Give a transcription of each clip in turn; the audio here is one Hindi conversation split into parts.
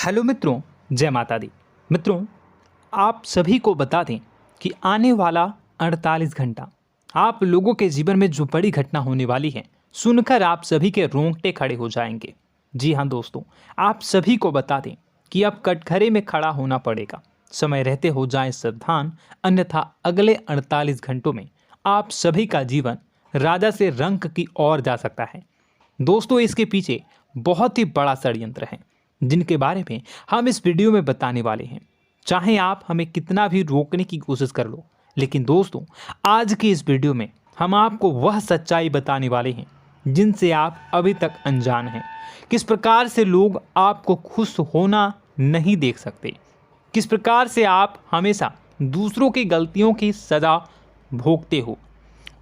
हेलो मित्रों, जय माता दी। मित्रों, आप सभी को बता दें कि आने वाला 48 घंटा आप लोगों के जीवन में जो बड़ी घटना होने वाली है, सुनकर आप सभी के रोंगटे खड़े हो जाएंगे। जी हाँ दोस्तों, आप सभी को बता दें कि अब कटघरे में खड़ा होना पड़ेगा। समय रहते हो जाएं सावधान, अन्यथा अगले 48 घंटों में आप सभी का जीवन राजा से रंक की ओर जा सकता है। दोस्तों, इसके पीछे बहुत ही बड़ा षड्यंत्र है जिनके बारे में हम इस वीडियो में बताने वाले हैं। चाहे आप हमें कितना भी रोकने की कोशिश कर लो, लेकिन दोस्तों आज की इस वीडियो में हम आपको वह सच्चाई बताने वाले हैं जिनसे आप अभी तक अनजान हैं। किस प्रकार से लोग आपको खुश होना नहीं देख सकते, किस प्रकार से आप हमेशा दूसरों की गलतियों की सज़ा भोगते हो,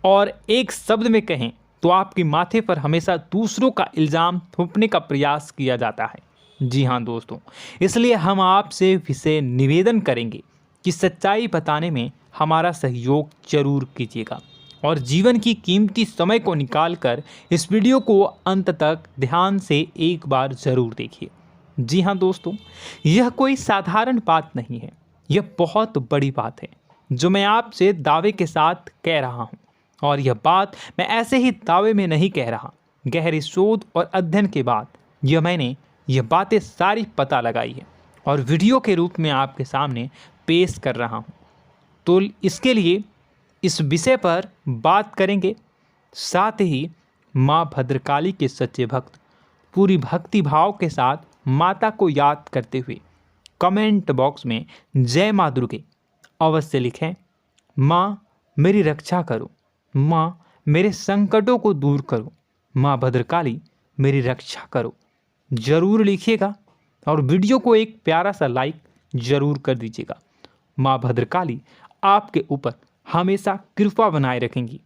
और एक शब्द में कहें तो आपके माथे पर हमेशा दूसरों का इल्ज़ाम थोपने का प्रयास किया जाता है। जी हाँ दोस्तों, इसलिए हम आपसे विशेष निवेदन करेंगे कि सच्चाई बताने में हमारा सहयोग जरूर कीजिएगा और जीवन की कीमती समय को निकालकर इस वीडियो को अंत तक ध्यान से एक बार ज़रूर देखिए। जी हाँ दोस्तों, यह कोई साधारण बात नहीं है, यह बहुत बड़ी बात है जो मैं आपसे दावे के साथ कह रहा हूँ। और यह बात मैं ऐसे ही दावे में नहीं कह रहा, गहरी शोध और अध्ययन के बाद मैंने यह बातें सारी पता लगाई है और वीडियो के रूप में आपके सामने पेश कर रहा हूँ। तो इसके लिए इस विषय पर बात करेंगे। साथ ही माँ भद्रकाली के सच्चे भक्त पूरी भक्ति भाव के साथ माता को याद करते हुए कमेंट बॉक्स में जय माँ दुर्गे अवश्य लिखें। माँ मेरी रक्षा करो, माँ मेरे संकटों को दूर करो, माँ भद्रकाली मेरी रक्षा करो, ज़रूर लिखिएगा और वीडियो को एक प्यारा सा लाइक ज़रूर कर दीजिएगा। माँ भद्रकाली आपके ऊपर हमेशा कृपा बनाए रखेंगी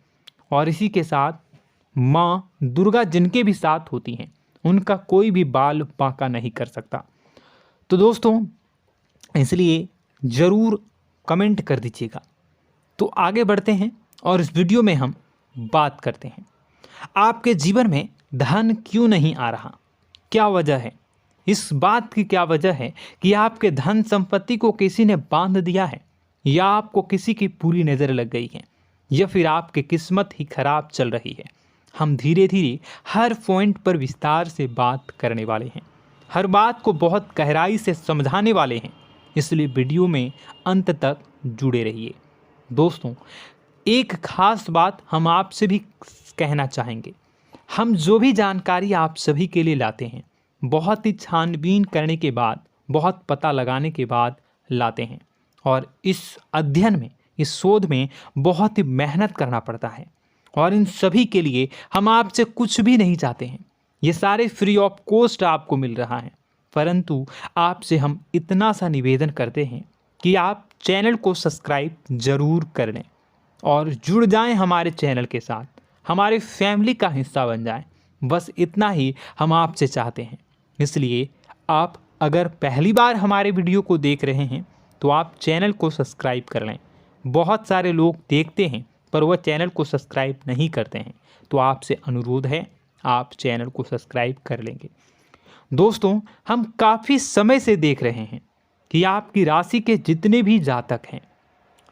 और इसी के साथ माँ दुर्गा जिनके भी साथ होती हैं उनका कोई भी बाल बांका नहीं कर सकता। तो दोस्तों, इसलिए ज़रूर कमेंट कर दीजिएगा। तो आगे बढ़ते हैं और इस वीडियो में हम बात करते हैं, आपके जीवन में धन क्यों नहीं आ रहा, क्या वजह है। इस बात की क्या वजह है कि आपके धन संपत्ति को किसी ने बांध दिया है, या आपको किसी की पूरी नज़र लग गई है, या फिर आपकी किस्मत ही खराब चल रही है। हम धीरे धीरे हर पॉइंट पर विस्तार से बात करने वाले हैं, हर बात को बहुत गहराई से समझाने वाले हैं, इसलिए वीडियो में अंत तक जुड़े रहिए। दोस्तों, एक खास बात हम आपसे भी कहना चाहेंगे। हम जो भी जानकारी आप सभी के लिए लाते हैं, बहुत ही छानबीन करने के बाद, बहुत पता लगाने के बाद लाते हैं, और इस अध्ययन में, इस शोध में बहुत ही मेहनत करना पड़ता है। और इन सभी के लिए हम आपसे कुछ भी नहीं चाहते हैं, ये सारे फ्री ऑफ कॉस्ट आपको मिल रहा है। परंतु आपसे हम इतना सा निवेदन करते हैं कि आप चैनल को सब्सक्राइब ज़रूर कर लें और जुड़ जाएं हमारे चैनल के साथ, हमारे फैमिली का हिस्सा बन जाएं। बस इतना ही हम आपसे चाहते हैं। इसलिए आप अगर पहली बार हमारे वीडियो को देख रहे हैं तो आप चैनल को सब्सक्राइब कर लें। बहुत सारे लोग देखते हैं पर वह चैनल को सब्सक्राइब नहीं करते हैं, तो आपसे अनुरोध है आप चैनल को सब्सक्राइब कर लेंगे। दोस्तों, हम काफ़ी समय से देख रहे हैं कि आपकी राशि के जितने भी जातक हैं,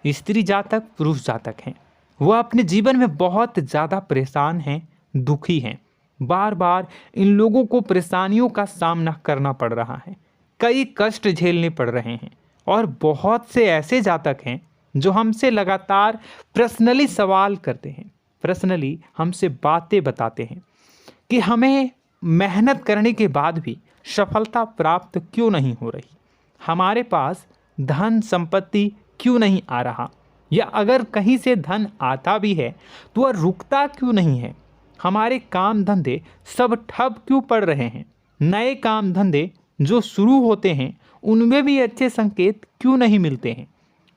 स्त्री जातक, पुरुष जातक हैं, वह अपने जीवन में बहुत ज़्यादा परेशान हैं, दुखी हैं। बार बार इन लोगों को परेशानियों का सामना करना पड़ रहा है, कई कष्ट झेलने पड़ रहे हैं। और बहुत से ऐसे जातक हैं जो हमसे लगातार पर्सनली सवाल करते हैं, पर्सनली हमसे बातें बताते हैं कि हमें मेहनत करने के बाद भी सफलता प्राप्त क्यों नहीं हो रही, हमारे पास धन संपत्ति क्यों नहीं आ रहा, या अगर कहीं से धन आता भी है तो वह रुकता क्यों नहीं है, हमारे काम धंधे सब ठप क्यों पड़ रहे हैं, नए काम धंधे जो शुरू होते हैं उनमें भी अच्छे संकेत क्यों नहीं मिलते हैं,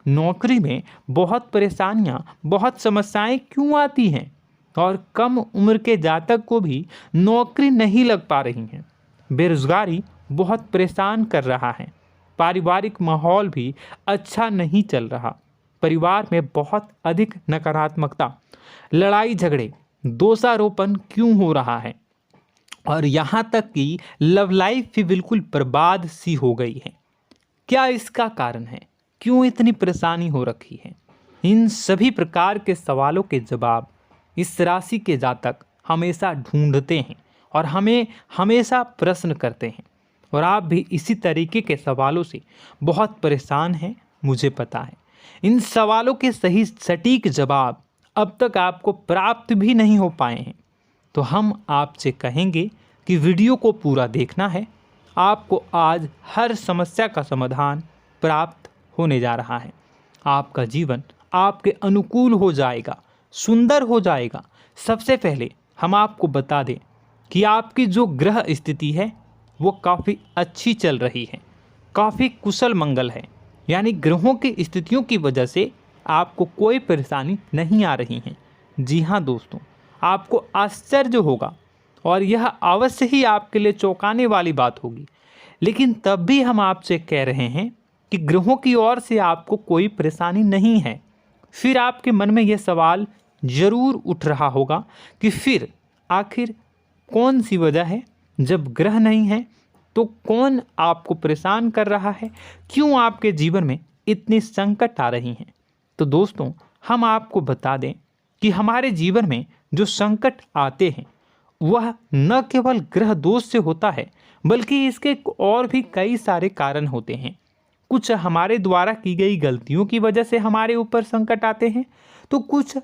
नौकरी में बहुत परेशानियां, बहुत समस्याएं क्यों आती हैं, और कम उम्र के जातक को भी नौकरी नहीं लग पा रही हैं, बेरोजगारी बहुत परेशान कर रहा है, पारिवारिक माहौल भी अच्छा नहीं चल रहा, परिवार में बहुत अधिक नकारात्मकता, लड़ाई झगड़े, दोषारोपण क्यों हो रहा है, और यहाँ तक कि लव लाइफ भी बिल्कुल बर्बाद सी हो गई है। क्या इसका कारण है? क्यों इतनी परेशानी हो रखी है? इन सभी प्रकार के सवालों के जवाब इस राशि के जातक हमेशा ढूंढते हैं और हमें हमेशा प्रश्न करते हैं। और आप भी इसी तरीके के सवालों से बहुत परेशान हैं, मुझे पता है। इन सवालों के सही सटीक जवाब अब तक आपको प्राप्त भी नहीं हो पाए हैं, तो हम आपसे कहेंगे कि वीडियो को पूरा देखना है। आपको आज हर समस्या का समाधान प्राप्त होने जा रहा है। आपका जीवन आपके अनुकूल हो जाएगा, सुंदर हो जाएगा। सबसे पहले हम आपको बता दें कि आपकी जो ग्रह स्थिति है वो काफ़ी अच्छी चल रही है, काफ़ी कुशल मंगल है। यानी ग्रहों की स्थितियों की वजह से आपको कोई परेशानी नहीं आ रही है। जी हाँ दोस्तों, आपको आश्चर्य होगा और यह अवश्य ही आपके लिए चौंकाने वाली बात होगी, लेकिन तब भी हम आपसे कह रहे हैं कि ग्रहों की ओर से आपको कोई परेशानी नहीं है। फिर आपके मन में यह सवाल जरूर उठ रहा होगा कि फिर आखिर कौन सी वजह है? जब ग्रह नहीं है तो कौन आपको परेशान कर रहा है? क्यों आपके जीवन में इतनी संकट आ रही हैं? तो दोस्तों, हम आपको बता दें कि हमारे जीवन में जो संकट आते हैं वह न केवल ग्रह दोष से होता है, बल्कि इसके और भी कई सारे कारण होते हैं। कुछ हमारे द्वारा की गई गलतियों की वजह से हमारे ऊपर संकट आते हैं, तो कुछ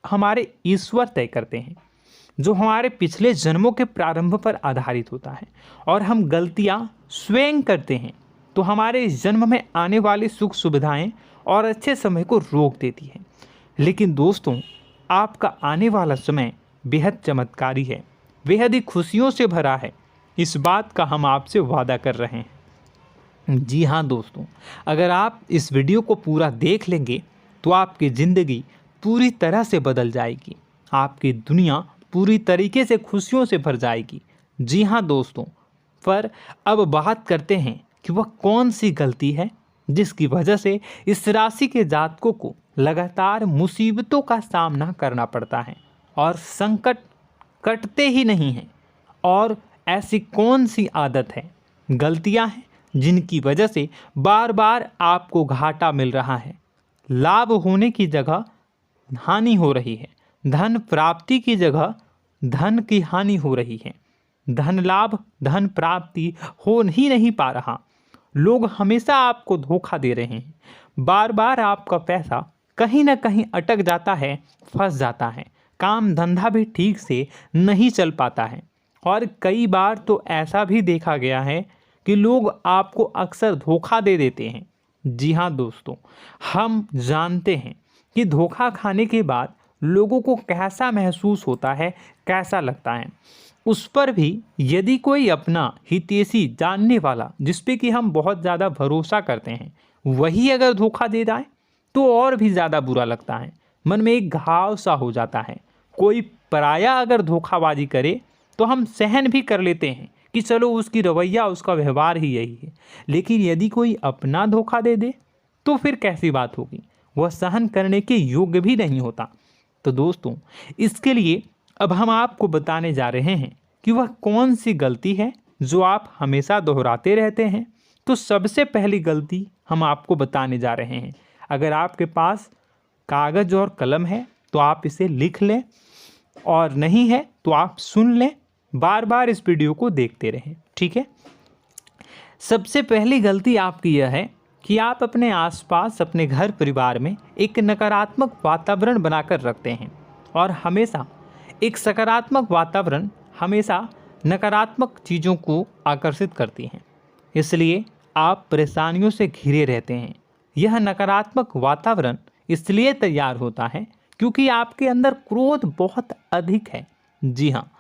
हमारे ईश्वर तय करते हैं, जो हमारे पिछले जन्मों के प्रारंभ पर आधारित होता है। और हम गलतियां स्वयं करते हैं तो हमारे इस जन्म में आने वाली सुख सुविधाएं और अच्छे समय को रोक देती है। लेकिन दोस्तों, आपका आने वाला समय बेहद चमत्कारी है, बेहद ही खुशियों से भरा है। इस बात का हम आपसे वादा कर रहे हैं। जी हाँ दोस्तों, अगर आप इस वीडियो को पूरा देख लेंगे तो आपकी ज़िंदगी पूरी तरह से बदल जाएगी, आपकी दुनिया पूरी तरीके से खुशियों से भर जाएगी। जी हाँ दोस्तों, पर अब बात करते हैं कि वह कौन सी गलती है जिसकी वजह से इस राशि के जातकों को लगातार मुसीबतों का सामना करना पड़ता है और संकट कटते ही नहीं हैं। और ऐसी कौन सी आदत है, गलतियां हैं जिनकी वजह से बार बार आपको घाटा मिल रहा है, लाभ होने की जगह हानि हो रही है, धन प्राप्ति की जगह धन की हानि हो रही है, धन लाभ धन प्राप्ति हो ही नहीं पा रहा, लोग हमेशा आपको धोखा दे रहे हैं, बार बार आपका पैसा कहीं ना कहीं अटक जाता है, फंस जाता है, काम धंधा भी ठीक से नहीं चल पाता है। और कई बार तो ऐसा भी देखा गया है कि लोग आपको अक्सर धोखा दे देते हैं। जी हाँ दोस्तों, हम जानते हैं कि धोखा खाने के बाद लोगों को कैसा महसूस होता है, कैसा लगता है। उस पर भी यदि कोई अपना हितैषी जानने वाला, जिस पे कि हम बहुत ज़्यादा भरोसा करते हैं, वही अगर धोखा दे जाए तो और भी ज़्यादा बुरा लगता है, मन में एक घाव सा हो जाता है। कोई पराया अगर धोखाबाजी करे तो हम सहन भी कर लेते हैं कि चलो उसकी रवैया उसका व्यवहार ही यही है, लेकिन यदि कोई अपना धोखा दे दे तो फिर कैसी बात होगी, वह सहन करने के योग्य भी नहीं होता। तो दोस्तों, इसके लिए अब हम आपको बताने जा रहे हैं कि वह कौन सी गलती है जो आप हमेशा दोहराते रहते हैं। तो सबसे पहली गलती हम आपको बताने जा रहे हैं। अगर आपके पास कागज़ और कलम है तो आप इसे लिख लें, और नहीं है तो आप सुन लें, बार बार इस वीडियो को देखते रहें, ठीक है। सबसे पहली गलती आपकी यह है कि आप अपने आसपास, अपने घर परिवार में एक नकारात्मक वातावरण बनाकर रखते हैं, और हमेशा एक सकारात्मक वातावरण हमेशा नकारात्मक चीज़ों को आकर्षित करती हैं। इसलिए आप परेशानियों से घिरे रहते हैं। यह नकारात्मक वातावरण इसलिए तैयार होता है क्योंकि आपके अंदर क्रोध बहुत अधिक है। जी हाँ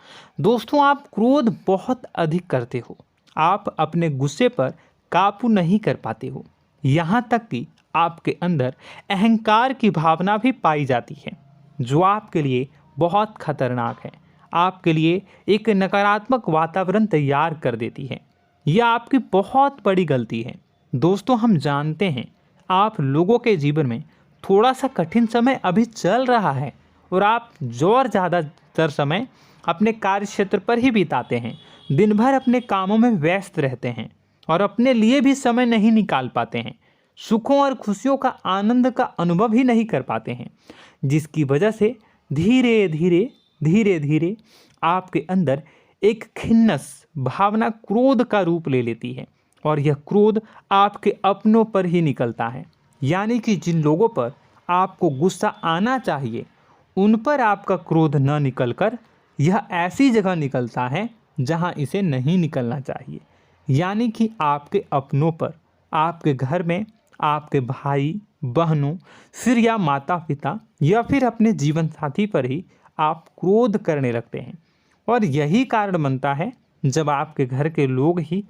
दोस्तों, आप क्रोध बहुत अधिक करते हो, आप अपने गुस्से पर काबू नहीं कर पाते हो, यहाँ तक कि आपके अंदर अहंकार की भावना भी पाई जाती है, जो आपके लिए बहुत खतरनाक है, आपके लिए एक नकारात्मक वातावरण तैयार कर देती है। यह आपकी बहुत बड़ी गलती है। दोस्तों, हम जानते हैं आप लोगों के जीवन में थोड़ा सा कठिन समय अभी चल रहा है और आप और ज़्यादा अधिकतर समय अपने कार्य क्षेत्र पर ही बिताते हैं, दिन भर अपने कामों में व्यस्त रहते हैं और अपने लिए भी समय नहीं निकाल पाते हैं, सुखों और खुशियों का आनंद का अनुभव ही नहीं कर पाते हैं, जिसकी वजह से धीरे धीरे आपके अंदर एक खिन्नस भावना क्रोध का रूप ले लेती है और यह क्रोध आपके अपनों पर ही निकलता है। यानी कि जिन लोगों पर आपको गुस्सा आना चाहिए उन पर आपका क्रोध न निकलकर यह ऐसी जगह निकलता है जहां इसे नहीं निकलना चाहिए। यानी कि आपके अपनों पर, आपके घर में आपके भाई बहनों, फिर या माता पिता या फिर अपने जीवन साथी पर ही आप क्रोध करने लगते हैं। और यही कारण बनता है जब आपके घर के लोग ही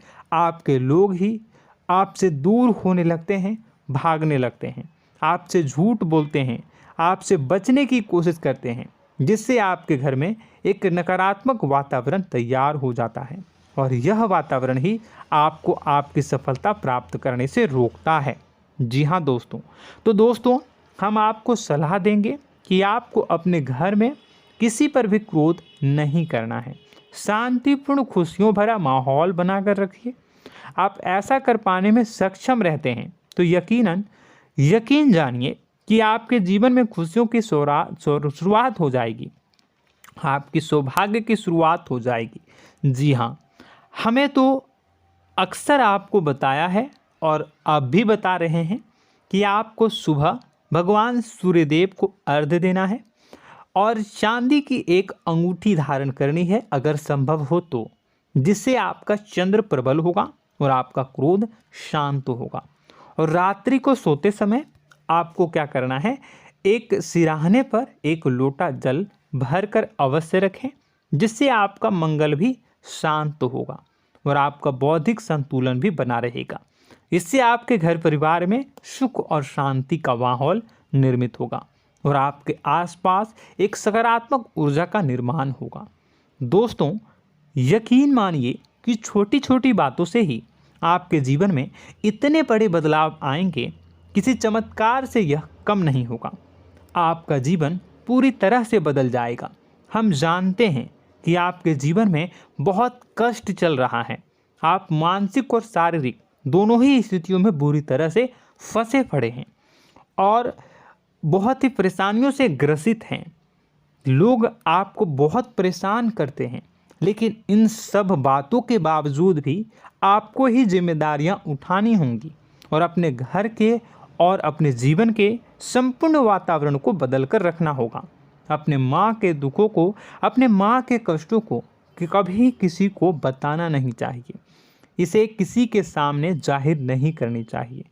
आपसे दूर होने लगते हैं, भागने लगते हैं, आपसे झूठ बोलते हैं, आपसे बचने की कोशिश करते हैं, जिससे आपके घर में एक नकारात्मक वातावरण तैयार हो जाता है और यह वातावरण ही आपको आपकी सफलता प्राप्त करने से रोकता है। जी हाँ दोस्तों, तो दोस्तों हम आपको सलाह देंगे कि आपको अपने घर में किसी पर भी क्रोध नहीं करना है। शांतिपूर्ण खुशियों भरा माहौल बनाकर रखिए। आप ऐसा कर पाने में सक्षम रहते हैं तो यकीन जानिए कि आपके जीवन में खुशियों की शुरुआत हो जाएगी, आपकी सौभाग्य की शुरुआत हो जाएगी। जी हाँ, हमें तो अक्सर आपको बताया है और अब भी बता रहे हैं कि आपको सुबह भगवान सूर्यदेव को अर्घ्य देना है और चांदी की एक अंगूठी धारण करनी है अगर संभव हो तो, जिससे आपका चंद्र प्रबल होगा और आपका क्रोध शांत होगा। और रात्रि को सोते समय आपको क्या करना है, एक सिराहने पर एक लोटा जल भरकर अवश्य रखें, जिससे आपका मंगल भी शांत होगा और आपका बौद्धिक संतुलन भी बना रहेगा। इससे आपके घर परिवार में सुख और शांति का माहौल निर्मित होगा और आपके आसपास एक सकारात्मक ऊर्जा का निर्माण होगा। दोस्तों यकीन मानिए कि छोटी छोटी बातों से ही आपके जीवन में इतने बड़े बदलाव आएंगे, किसी चमत्कार से यह कम नहीं होगा। आपका जीवन पूरी तरह से बदल जाएगा। हम जानते हैं कि आपके जीवन में बहुत कष्ट चल रहा है, आप मानसिक और शारीरिक दोनों ही स्थितियों में बुरी तरह से फंसे पड़े हैं और बहुत ही परेशानियों से ग्रसित हैं। लोग आपको बहुत परेशान करते हैं, लेकिन इन सब बातों के बावजूद भी आपको ही जिम्मेदारियां उठानी होंगी और अपने घर के और अपने जीवन के संपूर्ण वातावरण को बदल कर रखना होगा। अपने माँ के दुखों को, अपने माँ के कष्टों को कभी किसी को बताना नहीं चाहिए, इसे किसी के सामने जाहिर नहीं करनी चाहिए।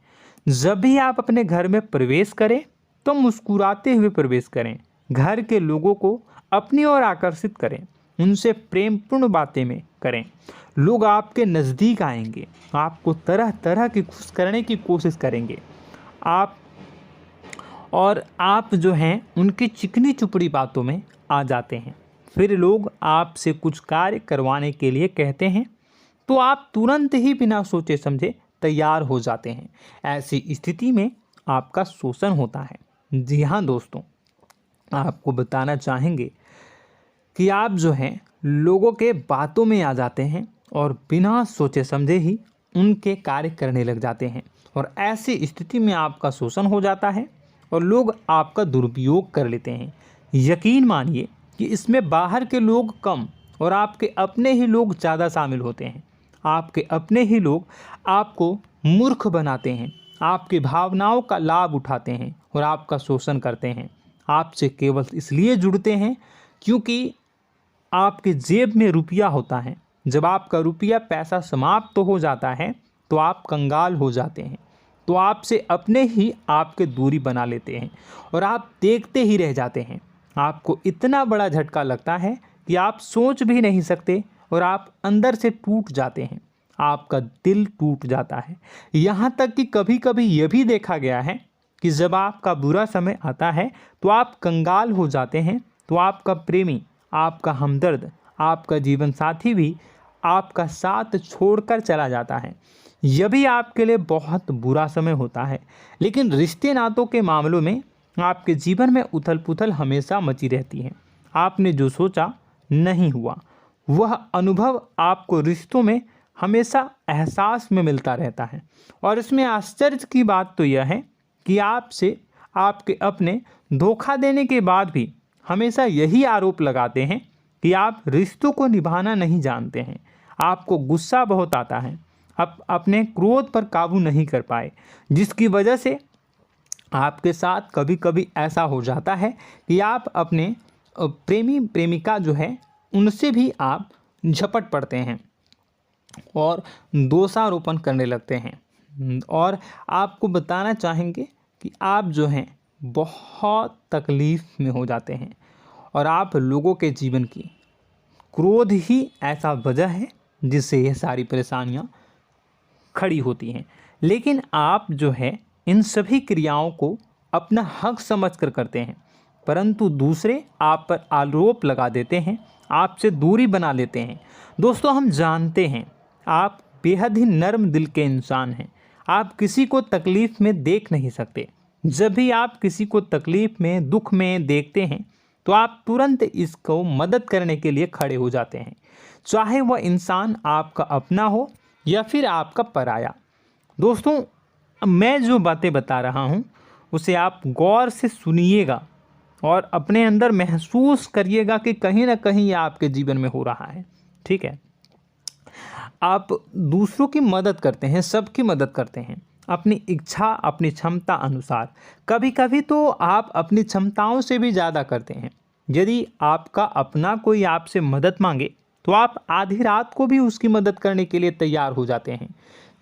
जब भी आप अपने घर में प्रवेश करें तो मुस्कुराते हुए प्रवेश करें, घर के लोगों को अपनी ओर आकर्षित करें, उनसे प्रेमपूर्ण बातें में करें। लोग आपके नज़दीक आएंगे, आपको तरह तरह की खुश करने की कोशिश करेंगे। आप जो हैं उनकी चिकनी चुपड़ी बातों में आ जाते हैं। फिर लोग आपसे कुछ कार्य करवाने के लिए कहते हैं तो आप तुरंत ही बिना सोचे समझे तैयार हो जाते हैं। ऐसी स्थिति में आपका शोषण होता है। जी हाँ दोस्तों, आपको बताना चाहेंगे कि आप जो हैं लोगों के बातों में आ जाते हैं और बिना सोचे समझे ही उनके कार्य करने लग जाते हैं और ऐसी स्थिति में आपका शोषण हो जाता है और लोग आपका दुरुपयोग कर लेते हैं। यकीन मानिए कि इसमें बाहर के लोग कम और आपके अपने ही लोग ज़्यादा शामिल होते हैं। आपके अपने ही लोग आपको मूर्ख बनाते हैं, आपकी भावनाओं का लाभ उठाते हैं और आपका शोषण करते हैं। आपसे केवल इसलिए जुड़ते हैं क्योंकि आपके जेब में रुपया होता है। जब आपका रुपया पैसा समाप्त हो जाता है तो आप कंगाल हो जाते हैं, तो आपसे अपने ही आपके दूरी बना लेते हैं और आप देखते ही रह जाते हैं। आपको इतना बड़ा झटका लगता है कि आप सोच भी नहीं सकते और आप अंदर से टूट जाते हैं, आपका दिल टूट जाता है। यहाँ तक कि कभी कभी यह भी देखा गया है कि जब आपका बुरा समय आता है तो आप कंगाल हो जाते हैं, तो आपका प्रेमी, आपका हमदर्द, आपका जीवन साथी भी आपका साथ छोड़कर चला जाता है। यह भी आपके लिए बहुत बुरा समय होता है। लेकिन रिश्ते नातों के मामलों में आपके जीवन में उथल पुथल हमेशा मची रहती है। आपने जो सोचा नहीं हुआ। वह अनुभव आपको रिश्तों में हमेशा एहसास में मिलता रहता है। और इसमें आश्चर्य की बात तो यह है कि आपसे आपके अपने धोखा देने के बाद भी हमेशा यही आरोप लगाते हैं कि आप रिश्तों को निभाना नहीं जानते हैं। आपको गुस्सा बहुत आता है, अपने क्रोध पर काबू नहीं कर पाए, जिसकी वजह से आपके साथ कभी कभी ऐसा हो जाता है कि आप अपने प्रेमी प्रेमिका जो है उनसे भी आप झपट पड़ते हैं और दोषारोपण करने लगते हैं। और आपको बताना चाहेंगे कि आप जो हैं बहुत तकलीफ़ में हो जाते हैं और आप लोगों के जीवन की क्रोध ही ऐसा वजह है जिससे ये सारी परेशानियां खड़ी होती हैं। लेकिन आप जो है इन सभी क्रियाओं को अपना हक समझकर करते हैं, परंतु दूसरे आप पर आरोप लगा देते हैं, आपसे दूरी बना लेते हैं। दोस्तों, हम जानते हैं आप बेहद ही नर्म दिल के इंसान हैं। आप किसी को तकलीफ़ में देख नहीं सकते। जब भी आप किसी को तकलीफ़ में, दुख में देखते हैं तो आप तुरंत इसको मदद करने के लिए खड़े हो जाते हैं, चाहे वह इंसान आपका अपना हो या फिर आपका पराया। दोस्तों, मैं जो बातें बता रहा हूँ उसे आप गौर से सुनिएगा और अपने अंदर महसूस करिएगा कि कहीं ना कहीं ये आपके जीवन में हो रहा है। ठीक है, आप दूसरों की मदद करते हैं, सबकी मदद करते हैं अपनी इच्छा, अपनी क्षमता अनुसार। कभी कभी तो आप अपनी क्षमताओं से भी ज़्यादा करते हैं। यदि आपका अपना कोई आपसे मदद मांगे तो आप आधी रात को भी उसकी मदद करने के लिए तैयार हो जाते हैं।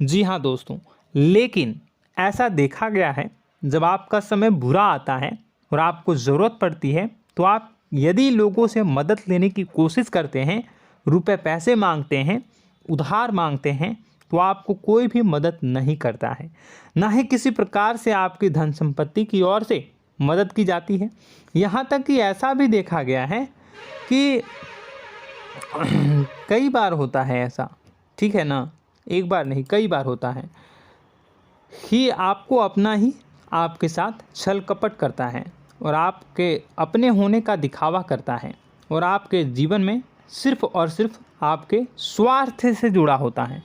जी हाँ दोस्तों, लेकिन ऐसा देखा गया है जब आपका समय बुरा आता है और आपको ज़रूरत पड़ती है तो आप यदि लोगों से मदद लेने की कोशिश करते हैं, रुपए पैसे मांगते हैं, उधार मांगते हैं, तो आपको कोई भी मदद नहीं करता है। ना ही किसी प्रकार से आपकी धन संपत्ति की ओर से मदद की जाती है। यहाँ तक कि ऐसा भी देखा गया है कि कई बार होता है ऐसा, ठीक है ना, एक बार नहीं कई बार होता है कि आपको अपना ही आपके साथ छल कपट करता है और आपके अपने होने का दिखावा करता है और आपके जीवन में सिर्फ और सिर्फ आपके स्वार्थ से जुड़ा होता है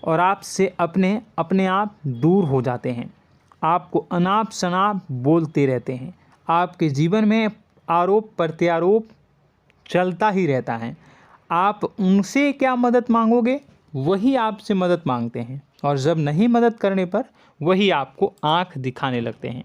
और आपसे अपने आप दूर हो जाते हैं। आपको अनाप शनाप बोलते रहते हैं। आपके जीवन में आरोप प्रत्यारोप चलता ही रहता है। आप उनसे क्या मदद मांगोगे, वही आपसे मदद मांगते हैं और जब नहीं मदद करने पर वही आपको आंख दिखाने लगते हैं।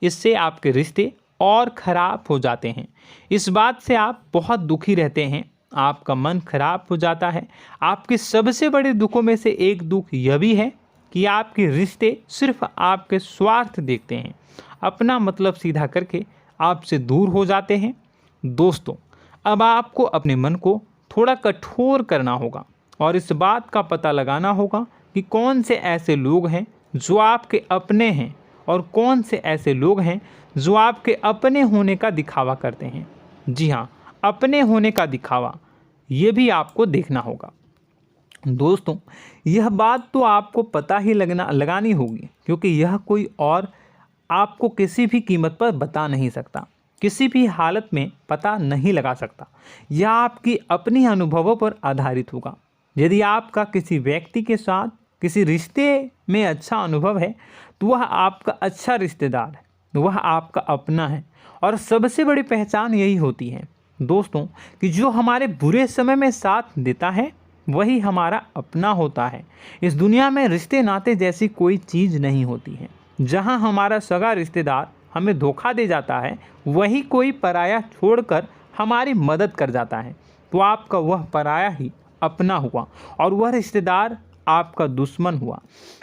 इससे आपके रिश्ते और ख़राब हो जाते हैं। इस बात से आप बहुत दुखी रहते हैं, आपका मन खराब हो जाता है। आपके सबसे बड़े दुखों में से एक दुख यह भी है कि आपके रिश्ते सिर्फ आपके स्वार्थ देखते हैं, अपना मतलब सीधा करके आपसे दूर हो जाते हैं। दोस्तों, अब आपको अपने मन को थोड़ा कठोर करना होगा और इस बात का पता लगाना होगा कि कौन से ऐसे लोग हैं जो आपके अपने हैं और कौन से ऐसे लोग हैं जो आपके अपने होने का दिखावा करते हैं। जी हाँ, अपने होने का दिखावा, ये भी आपको देखना होगा। दोस्तों, यह बात तो आपको पता ही लगानी होगी, क्योंकि यह कोई और आपको किसी भी कीमत पर बता नहीं सकता, किसी भी हालत में पता नहीं लगा सकता। यह आपकी अपनी अनुभवों पर आधारित होगा। यदि आपका किसी व्यक्ति के साथ किसी रिश्ते में अच्छा अनुभव है तो वह आपका अच्छा रिश्तेदार है, वह आपका अपना है। और सबसे बड़ी पहचान यही होती है दोस्तों कि जो हमारे बुरे समय में साथ देता है वही हमारा अपना होता है। इस दुनिया में रिश्ते नाते जैसी कोई चीज़ नहीं होती है। जहां हमारा सगा रिश्तेदार हमें धोखा दे जाता है, वही कोई पराया छोड़कर हमारी मदद कर जाता है, तो आपका वह पराया ही अपना हुआ और वह रिश्तेदार आपका दुश्मन हुआ।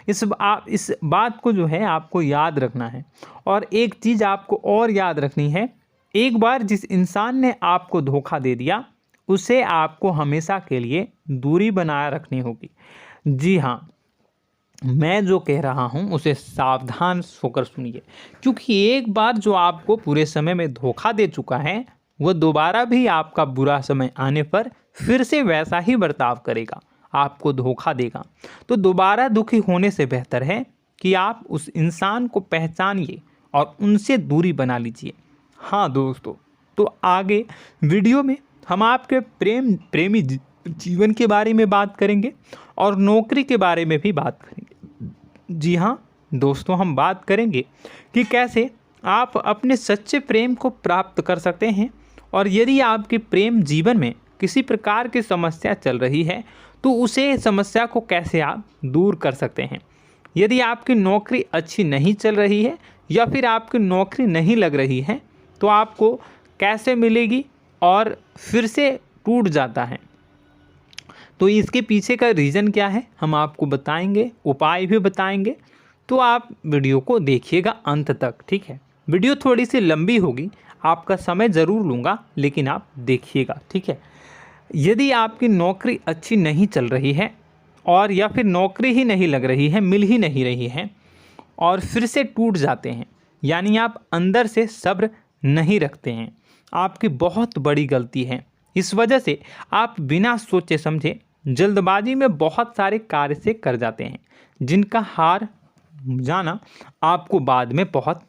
इस बात को जो है आपको याद रखना है। और एक चीज़ आपको और याद रखनी है, एक बार जिस इंसान ने आपको धोखा दे दिया उसे आपको हमेशा के लिए दूरी बनाए रखनी होगी। जी हाँ, मैं जो कह रहा हूँ उसे सावधान होकर सुनिए, क्योंकि एक बार जो आपको पूरे समय में धोखा दे चुका है वह दोबारा भी आपका बुरा समय आने पर फिर से वैसा ही बर्ताव करेगा, आपको धोखा देगा। तो दोबारा दुखी होने से बेहतर है कि आप उस इंसान को पहचानिए और उनसे दूरी बना लीजिए। हाँ दोस्तों, तो आगे वीडियो में हम आपके प्रेमी जीवन के बारे में बात करेंगे और नौकरी के बारे में भी बात करेंगे। जी हाँ दोस्तों, हम बात करेंगे कि कैसे आप अपने सच्चे प्रेम को प्राप्त कर सकते हैं, और यदि आपके प्रेम जीवन में किसी प्रकार की समस्या चल रही है तो उसे समस्या को कैसे आप दूर कर सकते हैं। यदि आपकी नौकरी अच्छी नहीं चल रही है या फिर आपकी नौकरी नहीं लग रही है तो आपको कैसे मिलेगी और फिर से टूट जाता है, तो इसके पीछे का रीज़न क्या है हम आपको बताएंगे, उपाय भी बताएंगे। तो आप वीडियो को देखिएगा अंत तक, ठीक है। वीडियो थोड़ी सी लंबी होगी, आपका समय ज़रूर लूँगा, लेकिन आप देखिएगा, ठीक है। यदि आपकी नौकरी अच्छी नहीं चल रही है और या फिर नौकरी ही नहीं लग रही है, मिल ही नहीं रही है और फिर से टूट जाते हैं, यानी आप अंदर से सब्र नहीं रखते हैं, आपकी बहुत बड़ी गलती है। इस वजह से आप बिना सोचे समझे जल्दबाजी में बहुत सारे कार्य से कर जाते हैं, जिनका हार जाना आपको बाद में बहुत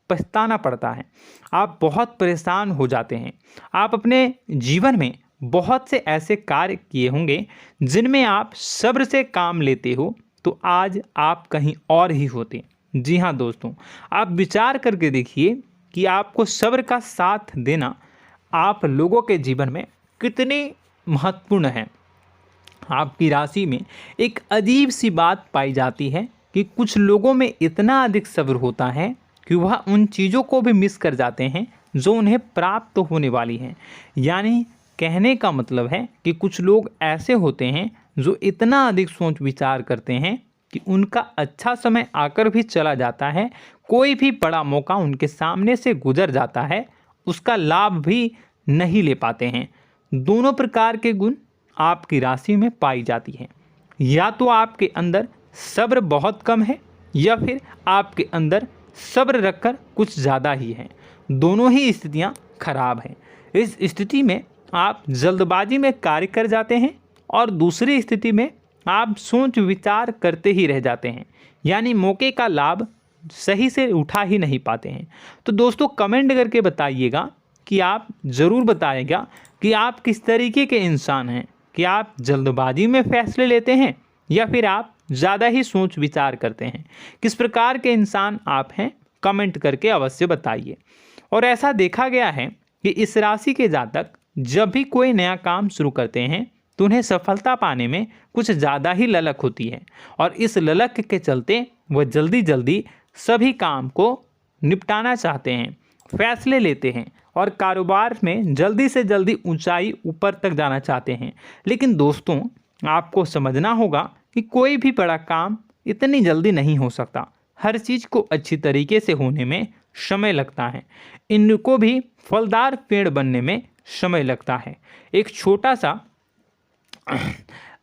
पछताना पड़ता है। आप बहुत परेशान हो जाते हैं। आप अपने जीवन में बहुत से ऐसे कार्य किए होंगे जिनमें आप सब्र से काम लेते हो, तो आज आप कहीं और ही होते। जी हाँ दोस्तों, आप विचार करके देखिए कि आपको सब्र का साथ देना आप लोगों के जीवन में कितने महत्वपूर्ण है। आपकी राशि में एक अजीब सी बात पाई जाती है कि कुछ लोगों में इतना अधिक सब्र होता है कि वह उन चीज़ों को भी मिस कर जाते हैं जो उन्हें प्राप्त होने वाली हैं। यानी कहने का मतलब है कि कुछ लोग ऐसे होते हैं जो इतना अधिक सोच विचार करते हैं कि उनका अच्छा समय आकर भी चला जाता है, कोई भी बड़ा मौका उनके सामने से गुजर जाता है, उसका लाभ भी नहीं ले पाते हैं। दोनों प्रकार के गुण आपकी राशि में पाई जाती हैं। या तो आपके अंदर सब्र बहुत कम है या फिर आपके अंदर सब्र रखकर कुछ ज़्यादा ही है। दोनों ही स्थितियाँ खराब हैं। इस स्थिति में आप जल्दबाजी में कार्य कर जाते हैं और दूसरी स्थिति में आप सोच विचार करते ही रह जाते हैं, यानी मौके का लाभ सही से उठा ही नहीं पाते हैं। तो दोस्तों कमेंट करके बताइएगा कि आप ज़रूर बताइएगा कि आप किस तरीके के इंसान हैं, कि आप जल्दबाजी में फैसले लेते हैं या फिर आप ज़्यादा ही सोच विचार करते हैं। किस प्रकार के इंसान आप हैं, कमेंट करके अवश्य बताइए। और ऐसा देखा गया है कि इस राशि के जातक जब भी कोई नया काम शुरू करते हैं तो उन्हें सफलता पाने में कुछ ज़्यादा ही ललक होती है, और इस ललक के चलते वह जल्दी जल्दी सभी काम को निपटाना चाहते हैं, फैसले लेते हैं और कारोबार में जल्दी से जल्दी ऊंचाई ऊपर तक जाना चाहते हैं। लेकिन दोस्तों आपको समझना होगा कि कोई भी बड़ा काम इतनी जल्दी नहीं हो सकता। हर चीज़ को अच्छी तरीके से होने में समय लगता है। इनको भी फलदार पेड़ बनने में समय लगता है। एक छोटा सा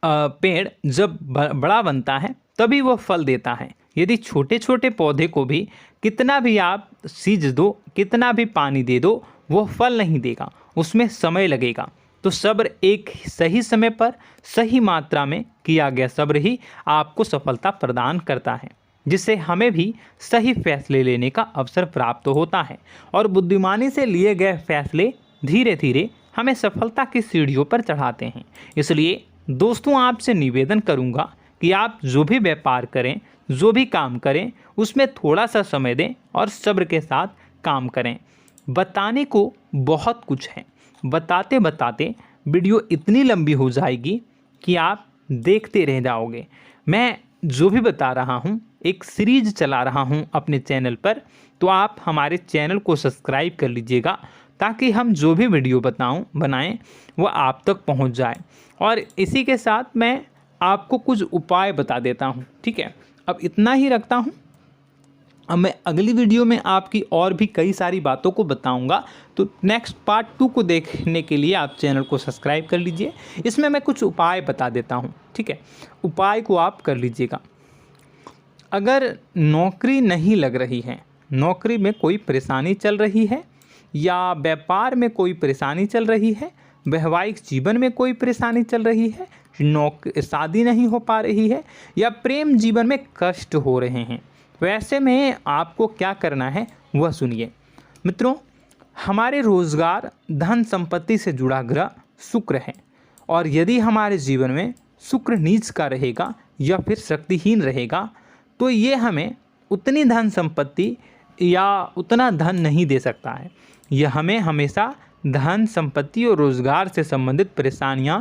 पेड़ जब बड़ा बनता है तभी वो फल देता है। यदि छोटे छोटे पौधे को भी कितना भी आप सींच दो, कितना भी पानी दे दो, वो फल नहीं देगा, उसमें समय लगेगा। तो सब्र एक सही समय पर सही मात्रा में किया गया सब्र ही आपको सफलता प्रदान करता है, जिससे हमें भी सही फैसले लेने का अवसर प्राप्त होता है और बुद्धिमानी से लिए गए फैसले धीरे धीरे हमें सफलता की सीढ़ियों पर चढ़ाते हैं। इसलिए दोस्तों आपसे निवेदन करूंगा कि आप जो भी व्यापार करें, जो भी काम करें, उसमें थोड़ा सा समय दें और सब्र के साथ काम करें। बताने को बहुत कुछ है, बताते बताते वीडियो इतनी लंबी हो जाएगी कि आप देखते रह जाओगे। मैं जो भी बता रहा हूँ एक सीरीज चला रहा हूँ अपने चैनल पर, तो आप हमारे चैनल को सब्सक्राइब कर लीजिएगा ताकि हम जो भी वीडियो बनाएं वो आप तक पहुँच जाए। और इसी के साथ मैं आपको कुछ उपाय बता देता हूँ, ठीक है। अब इतना ही रखता हूँ। अब मैं अगली वीडियो में आपकी और भी कई सारी बातों को बताऊंगा, तो नेक्स्ट पार्ट 2 को देखने के लिए आप चैनल को सब्सक्राइब कर लीजिए। इसमें मैं कुछ उपाय बता देता हूं, ठीक है। उपाय को आप कर लीजिएगा। अगर नौकरी नहीं लग रही है, नौकरी में कोई परेशानी चल रही है, या व्यापार में कोई परेशानी चल रही है, वैवाहिक जीवन में कोई परेशानी चल रही है, शादी नहीं हो पा रही है, या प्रेम जीवन में कष्ट हो रहे हैं, वैसे में आपको क्या करना है वह सुनिए। मित्रों, हमारे रोजगार धन संपत्ति से जुड़ा ग्रह शुक्र है, और यदि हमारे जीवन में शुक्र नीच का रहेगा या फिर शक्तिहीन रहेगा तो ये हमें उतनी धन संपत्ति या उतना धन नहीं दे सकता है। यह हमें हमेशा धन संपत्ति और रोजगार से संबंधित परेशानियां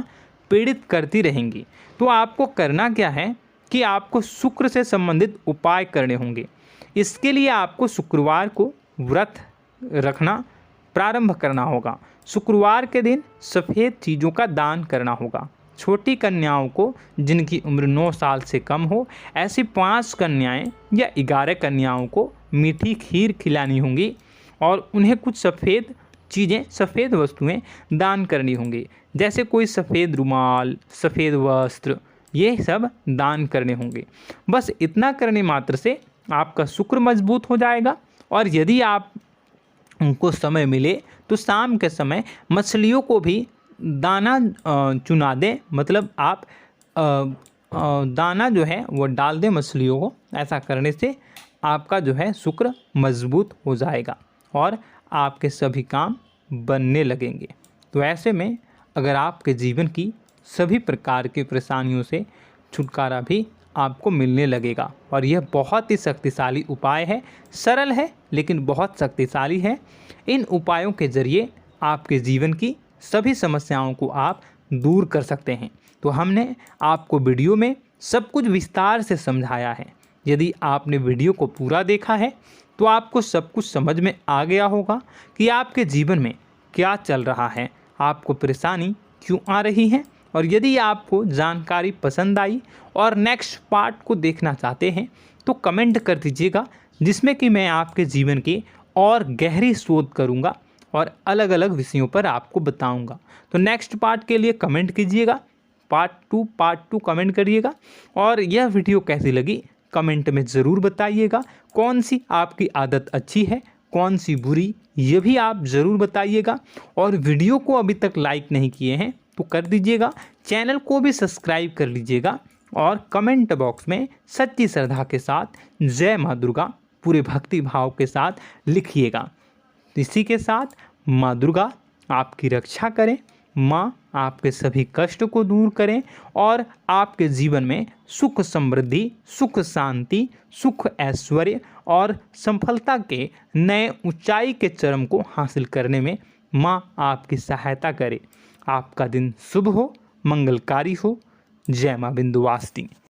पीड़ित करती रहेंगी। तो आपको करना क्या है कि आपको शुक्र से संबंधित उपाय करने होंगे। इसके लिए आपको शुक्रवार को व्रत रखना प्रारंभ करना होगा। शुक्रवार के दिन सफ़ेद चीज़ों का दान करना होगा। छोटी कन्याओं को जिनकी उम्र 9 साल से कम हो, ऐसी 5 कन्याएं या 11 कन्याओं को मीठी खीर खिलानी होंगी और उन्हें कुछ सफ़ेद चीज़ें, सफ़ेद वस्तुएं दान करनी होंगी, जैसे कोई सफ़ेद रुमाल, सफ़ेद वस्त्र, ये सब दान करने होंगे। बस इतना करने मात्र से आपका शुक्र मजबूत हो जाएगा। और यदि आप उनको समय मिले तो शाम के समय मछलियों को भी दाना चुना दें, मतलब आप दाना जो है वो डाल दें मछलियों को। ऐसा करने से आपका जो है शुक्र मजबूत हो जाएगा और आपके सभी काम बनने लगेंगे। तो ऐसे में अगर आपके जीवन की सभी प्रकार की परेशानियों से छुटकारा भी आपको मिलने लगेगा। और यह बहुत ही शक्तिशाली उपाय है, सरल है लेकिन बहुत शक्तिशाली है। इन उपायों के ज़रिए आपके जीवन की सभी समस्याओं को आप दूर कर सकते हैं। तो हमने आपको वीडियो में सब कुछ विस्तार से समझाया है। यदि आपने वीडियो को पूरा देखा है तो आपको सब कुछ समझ में आ गया होगा कि आपके जीवन में क्या चल रहा है, आपको परेशानी क्यों आ रही है। और यदि आपको जानकारी पसंद आई और नेक्स्ट पार्ट को देखना चाहते हैं तो कमेंट कर दीजिएगा, जिसमें कि मैं आपके जीवन की और गहरी शोध करूंगा और अलग अलग विषयों पर आपको बताऊंगा। तो नेक्स्ट पार्ट के लिए कमेंट कीजिएगा, पार्ट टू कमेंट करिएगा। और यह वीडियो कैसी लगी कमेंट में ज़रूर बताइएगा। कौन सी आपकी आदत अच्छी है, कौन सी बुरी, ये भी आप ज़रूर बताइएगा। और वीडियो को अभी तक लाइक नहीं किए हैं तो कर दीजिएगा, चैनल को भी सब्सक्राइब कर लीजिएगा और कमेंट बॉक्स में सच्ची श्रद्धा के साथ जय माँ दुर्गा पूरे भक्ति भाव के साथ लिखिएगा। इसी के साथ माँ दुर्गा आपकी रक्षा करें, माँ आपके सभी कष्ट को दूर करें और आपके जीवन में सुख समृद्धि, सुख शांति, सुख ऐश्वर्य और सफलता के नए ऊंचाई के चरम को हासिल करने में माँ आपकी सहायता करे। आपका दिन शुभ हो, मंगलकारी हो। जय माँ विंध्यवासिनी।